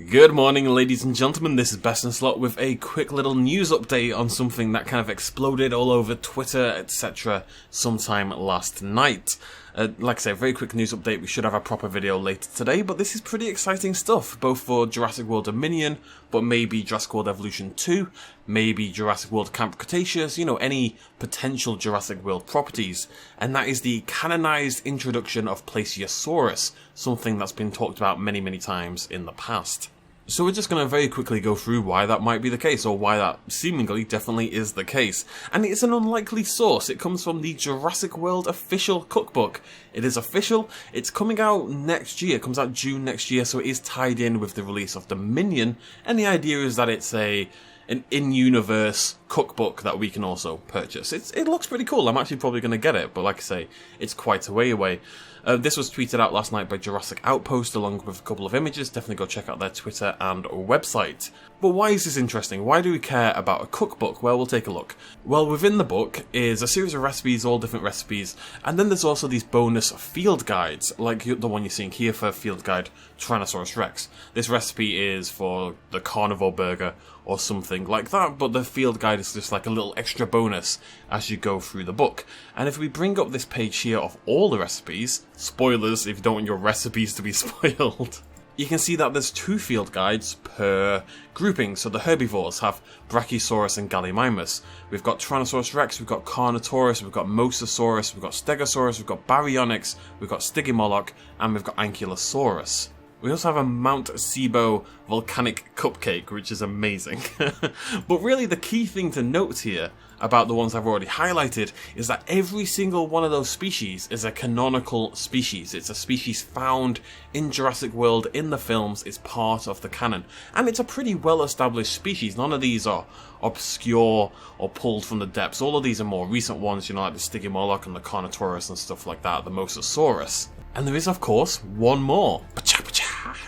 Good morning, ladies and gentlemen, this is Best in Slot with a quick little news update on something that kind of exploded all over Twitter, etc. sometime last night. Like I say, a very quick news update. We should have a proper video later today, but this is pretty exciting stuff, both for Jurassic World Dominion, but maybe Jurassic World Evolution 2, maybe Jurassic World Camp Cretaceous, you know, any potential Jurassic World properties. And that is the canonized introduction of Plesiosaurus, something that's been talked about many, many times in the past. So we're just going to very quickly go through why that might be the case, or why that seemingly definitely is the case. And it's an unlikely source. It comes from the Jurassic World official cookbook. It is official. It's coming out next year. It comes out June next year, so it is tied in with the release of Dominion. And the idea is that it's an in-universe cookbook that we can also purchase. It looks pretty cool. I'm actually probably going to get it, but like I say, it's quite a way away. This was tweeted out last night by Jurassic Outpost along with a couple of images. Definitely go check out their Twitter and website. But why is this interesting? Why do we care about a cookbook? Well, we'll take a look. Well, within the book is a series of recipes, all different recipes, and then there's also these bonus field guides, like the one you're seeing here for Field Guide Tyrannosaurus Rex. This recipe is for the carnivore burger or something like that, but the field guide is just like a little extra bonus as you go through the book. And if we bring up this page here of all the recipes, spoilers if you don't want your recipes to be spoiled, you can see that there's 2 field guides per grouping. So the herbivores have Brachiosaurus and Gallimimus. We've got Tyrannosaurus Rex, we've got Carnotaurus, we've got Mosasaurus, we've got Stegosaurus, we've got Baryonyx, we've got Stygimoloch, and we've got Ankylosaurus. We also have a Mount Sibo volcanic cupcake, which is amazing. But really the key thing to note here about the ones I've already highlighted is that every single one of those species is a canonical species. It's a species found in Jurassic World in the films. It's part of the canon. And it's a pretty well-established species. None of these are obscure or pulled from the depths. All of these are more recent ones, you know, like the Stygimoloch and the Carnotaurus and stuff like that, the Mosasaurus. And there is, of course, one more.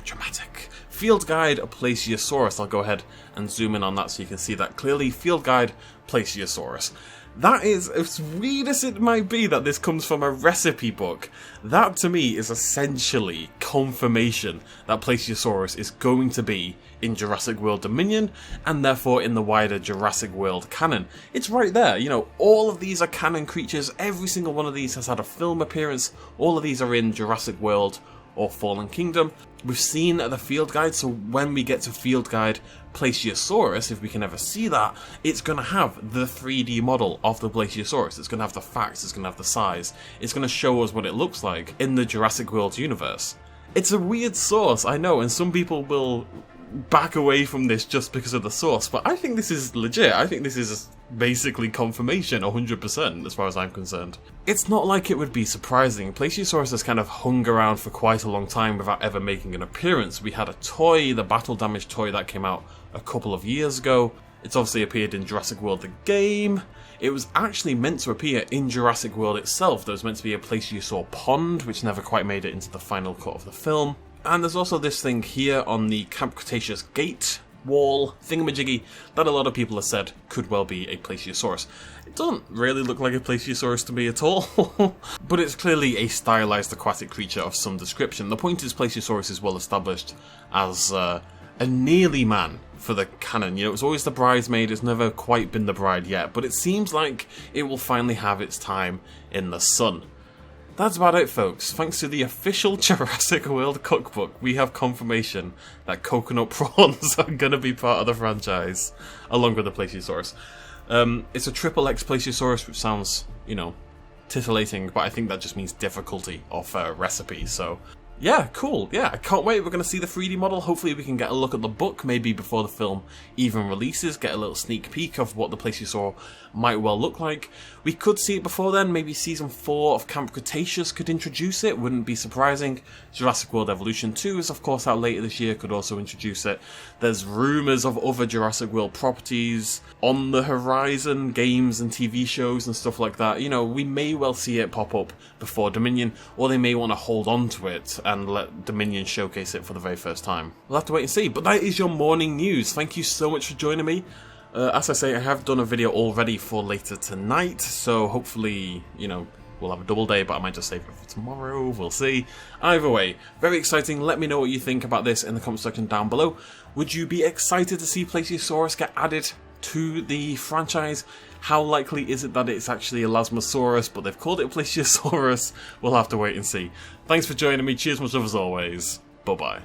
Dramatic. Field Guide Plesiosaurus. I'll go ahead and zoom in on that so you can see that clearly. Field Guide Plesiosaurus. That is, as weird as it might be that this comes from a recipe book, that to me is essentially confirmation that Plesiosaurus is going to be in Jurassic World Dominion and therefore in the wider Jurassic World canon. It's right there, you know, all of these are canon creatures, every single one of these has had a film appearance, all of these are in Jurassic World or Fallen Kingdom. We've seen the field guide, so when we get to field guide Plesiosaurus, if we can ever see that, it's going to have the 3D model of the Plesiosaurus. It's going to have the facts, it's going to have the size, it's going to show us what it looks like in the Jurassic World universe. It's a weird source, I know, and some people will back away from this just because of the source, but I think this is legit. I think this is basically confirmation 100% as far as I'm concerned. It's not like it would be surprising. Plesiosaurus has kind of hung around for quite a long time without ever making an appearance. We had a toy, the Battle Damage toy, that came out a couple of years ago. It's obviously appeared in Jurassic World the game. It was actually meant to appear in Jurassic World itself. There was meant to be a Plesiosaur pond, which never quite made it into the final cut of the film. And there's also this thing here on the Camp Cretaceous gate wall thingamajiggy that a lot of people have said could well be a Plesiosaurus. It doesn't really look like a Plesiosaurus to me at all, but it's clearly a stylized aquatic creature of some description. The point is Plesiosaurus is well established as a nearly man for the canon. You know, it's always the bridesmaid, it's never quite been the bride yet, but it seems like it will finally have its time in the sun. That's about it, folks. Thanks to the official Jurassic World cookbook, we have confirmation that coconut prawns are going to be part of the franchise, along with the Plesiosaurus. It's a triple X Plesiosaurus, which sounds, you know, titillating, but I think that just means difficulty of recipe, so yeah, cool. Yeah, I can't wait. We're going to see the 3D model. Hopefully we can get a look at the book, maybe before the film even releases, get a little sneak peek of what the Plesiosaur might well look like. We could see it before then. Maybe Season 4 of Camp Cretaceous could introduce it. Wouldn't be surprising. Jurassic World Evolution 2 is of course out later this year, could also introduce it. There's rumours of other Jurassic World properties on the horizon, games and TV shows and stuff like that. You know, we may well see it pop up before Dominion, or they may want to hold on to it and let Dominion showcase it for the very first time. We'll have to wait and see, but that is your morning news. Thank you so much for joining me. As I say, I have done a video already for later tonight, so hopefully, you know, we'll have a double day, but I might just save it for tomorrow, we'll see. Either way, very exciting. Let me know what you think about this in the comment section down below. Would you be excited to see Plesiosaurus get added to the franchise? How likely is it that it's actually Allosaurus, but they've called it Plesiosaurus? We'll have to wait and see. Thanks for joining me, cheers much love as always, bye bye.